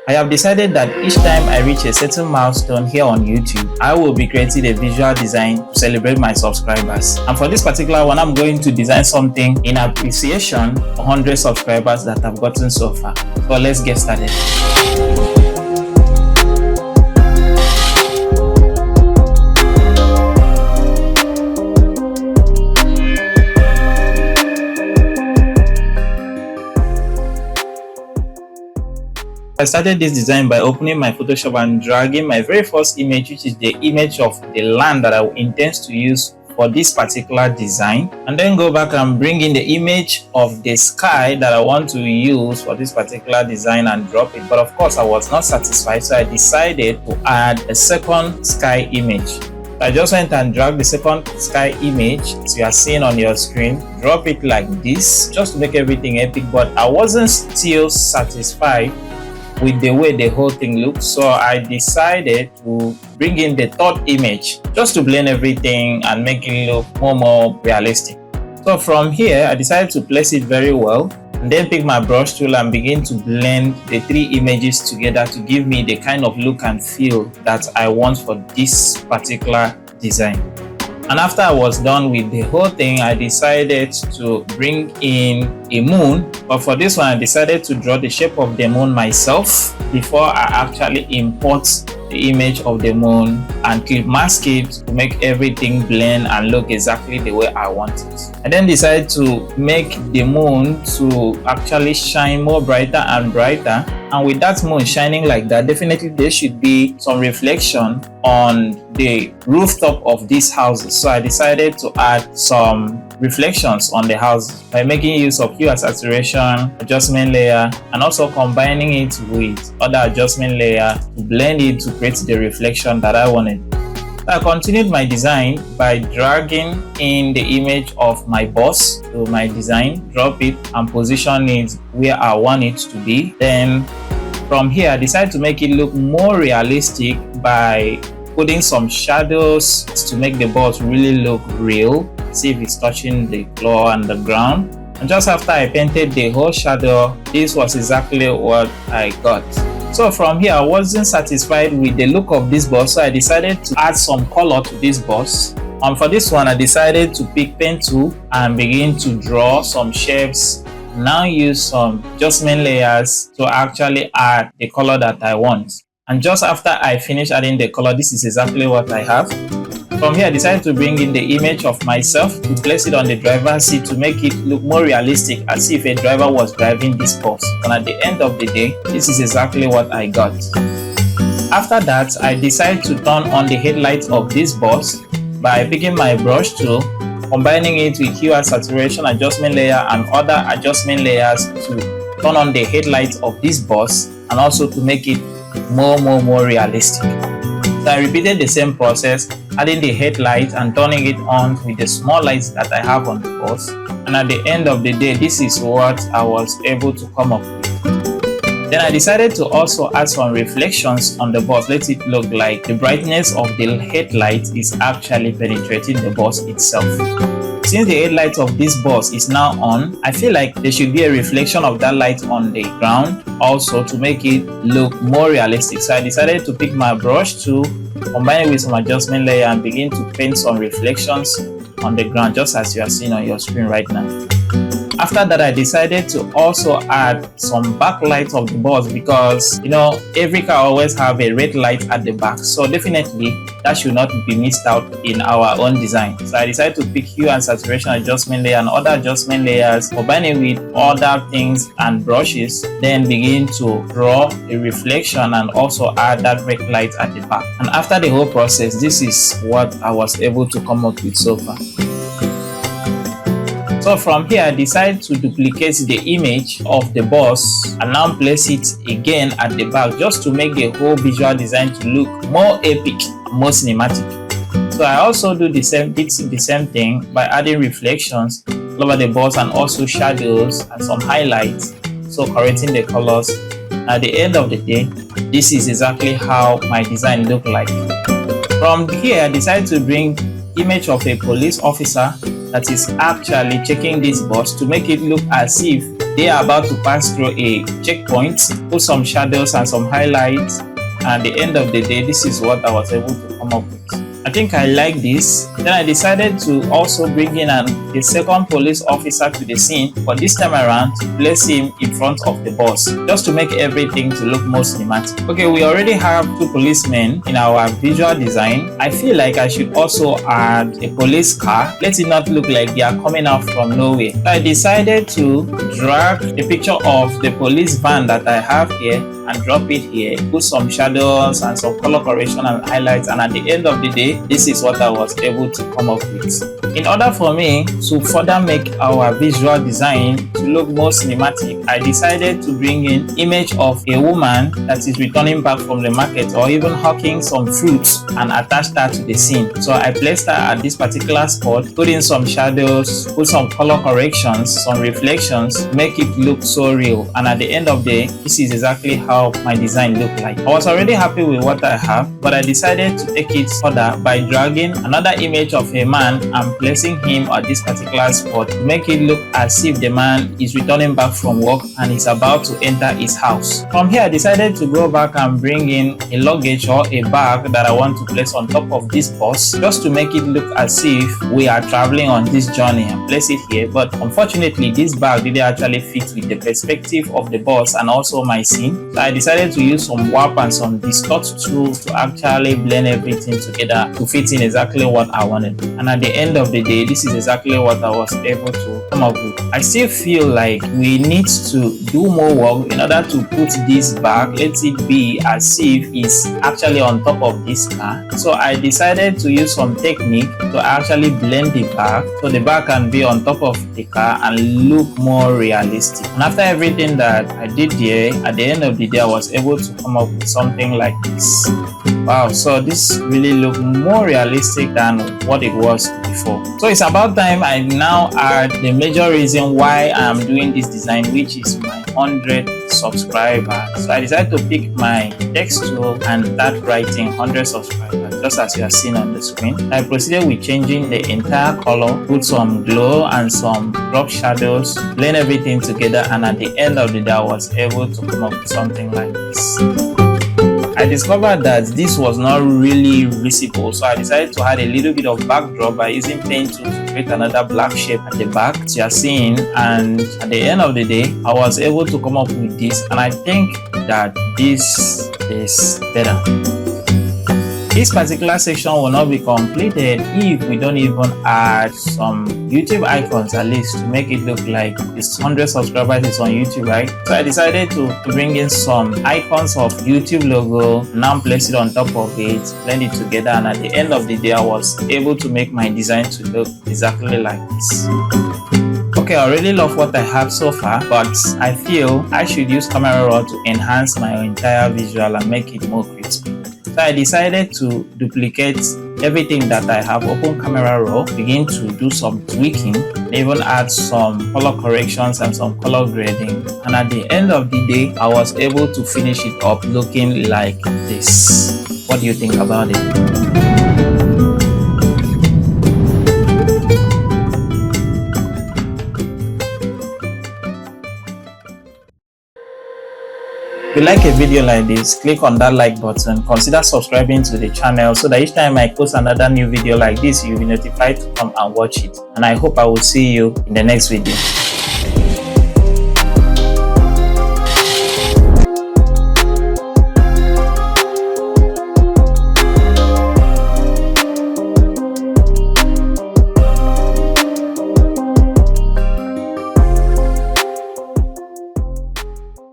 I have decided that each time I reach a certain milestone here on YouTube, I will be creating a visual design to celebrate my subscribers. And for this particular one, I'm going to design something in appreciation of 100 subscribers that I've gotten so far. So let's get started. I started this design by opening my Photoshop and dragging my very first image, which is the image of the land that I intend to use for this particular design, and then go back and bring in the image of the sky that I want to use for this particular design and drop it. But of course, I was not satisfied, so I decided to add a second sky image. I just went and dragged the second sky image, as you are seeing on your screen, drop it like this, just to make everything epic. But I wasn't still satisfied with the way the whole thing looks, so I decided to bring in the third image just to blend everything and make it look more realistic. So from here, I decided to place it very well, and then pick my brush tool and begin to blend the three images together to give me the kind of look and feel that I want for this particular design. And after I was done with the whole thing, I decided to bring in a moon. But for this one, I decided to draw the shape of the moon myself before I actually import the image of the moon and clip mask it to make everything blend and look exactly the way I want it. I then decided to make the moon to actually shine more brighter and brighter. And with that moon shining like that, definitely there should be some reflection on the rooftop of these houses. So I decided to add some reflections on the house by making use of hue and saturation, adjustment layer, and also combining it with other adjustment layer to blend it to create the reflection that I wanted. I continued my design by dragging in the image of my boss to my design, drop it and position it where I want it to be. Then from here, I decided to make it look more realistic by putting some shadows to make the boss really look real. See if it's touching the floor and the ground. And just after I painted the whole shadow, this was exactly what I got. So from here, I wasn't satisfied with the look of this boss, so I decided to add some color to this boss. And for this one, I decided to pick pen tool and begin to draw some shapes. Now use some adjustment layers to actually add the color that I want. And just after I finish adding the color, this is exactly what I have. From here, I decided to bring in the image of myself to place it on the driver's seat to make it look more realistic, as if a driver was driving this bus. And at the end of the day, this is exactly what I got. After that, I decided to turn on the headlights of this bus by picking my brush tool, combining it with hue and saturation, adjustment layer, and other adjustment layers to turn on the headlights of this bus and also to make it more realistic. So I repeated the same process, adding the headlights and turning it on with the small lights that I have on the bus. And at the end of the day, this is what I was able to come up with. Then I decided to also add some reflections on the bus. Let it look like the brightness of the headlight is actually penetrating the bus itself. Since the headlight of this bus is now on, I feel like there should be a reflection of that light on the ground also to make it look more realistic. So I decided to pick my brush tool, combine it with some adjustment layer and begin to paint some reflections on the ground, just as you are seeing on your screen right now. After that, I decided to also add some backlight of the bus because, every car always have a red light at the back. So definitely that should not be missed out in our own design. So I decided to pick hue and saturation adjustment layer and other adjustment layers, combine it with other things and brushes, then begin to draw a reflection and also add that red light at the back. And after the whole process, this is what I was able to come up with so far. So from here, I decided to duplicate the image of the bus and now place it again at the back just to make the whole visual design to look more epic, more cinematic. So I also do the same thing by adding reflections all over the bus and also shadows and some highlights, so correcting the colors. At the end of the day, this is exactly how my design looked like. From here, I decided to bring image of a police officer that is actually checking this bus to make it look as if they are about to pass through a checkpoint, put some shadows and some highlights, and at the end of the day, this is what I was able to come up with. I think I like this. Then I decided to also bring in a second police officer to the scene, but this time around to place him in front of the bus, just to make everything to look more cinematic. Okay, we already have 2 policemen in our visual design. I feel like I should also add a police car. Let it not look like they are coming out from nowhere. So I decided to drag the picture of the police van that I have here and drop it here, put some shadows and some color correction and highlights, and at the end of the day, this is what I was able to come up with. In order for me to further make our visual design to look more cinematic, I decided to bring in image of a woman that is returning back from the market or even hawking some fruits and attach that to the scene. So I placed her at this particular spot, put in some shadows, put some color corrections, some reflections, make it look so real, and at the end of the day, this is exactly how my design looked like. I was already happy with what I have, but I decided to take it further by dragging another image of a man and placing him at this particular spot to make it look as if the man is returning back from work and is about to enter his house. From here, I decided to go back and bring in a luggage or a bag that I want to place on top of this bus, just to make it look as if we are traveling on this journey, and place it here. But unfortunately, this bag didn't actually fit with the perspective of the bus and also my scene. So I decided to use some warp and some distort tools to actually blend everything together to fit in exactly what I wanted. And at the end of the day, this is exactly what I was able to come up with. I still feel like we need to do more work in order to put this back, let it be as if it's actually on top of this car. So I decided to use some technique to actually blend the back so the back can be on top of the car and look more realistic. And after everything that I did there, at the end of the day, I was able to come up with something like this. Wow, so this really looked more realistic than what it was before. So it's about time I now add the major reason why I'm doing this design, which is my 100 subscribers. So I decided to pick my text tool and start writing 100 subscribers, just as you are seeing on the screen. I proceeded with changing the entire color, put some glow and some drop shadows, blend everything together, and at the end of the day, I was able to come up with something like this. I discovered that this was not really visible, so I decided to add a little bit of backdrop by using pen tool to create another black shape at the back, as you are seeing. And at the end of the day, I was able to come up with this, and I think that this is better. This particular section will not be completed if we don't even add some YouTube icons, at least to make it look like this 100 subscribers is on YouTube, right? So I decided to bring in some icons of YouTube logo, now place it on top of it, blend it together, and at the end of the day, I was able to make my design to look exactly like this. Okay, I really love what I have so far, but I feel I should use camera raw to enhance my entire visual and make it more crispy. So I decided to duplicate everything that I have, open camera raw, begin to do some tweaking, and even add some color corrections and some color grading. And at the end of the day, I was able to finish it up looking like this. What do you think about it? If you like a video like this, click on that like button, consider subscribing to the channel so that each time I post another new video like this, you'll be notified to come and watch it. And I hope I will see you in the next video.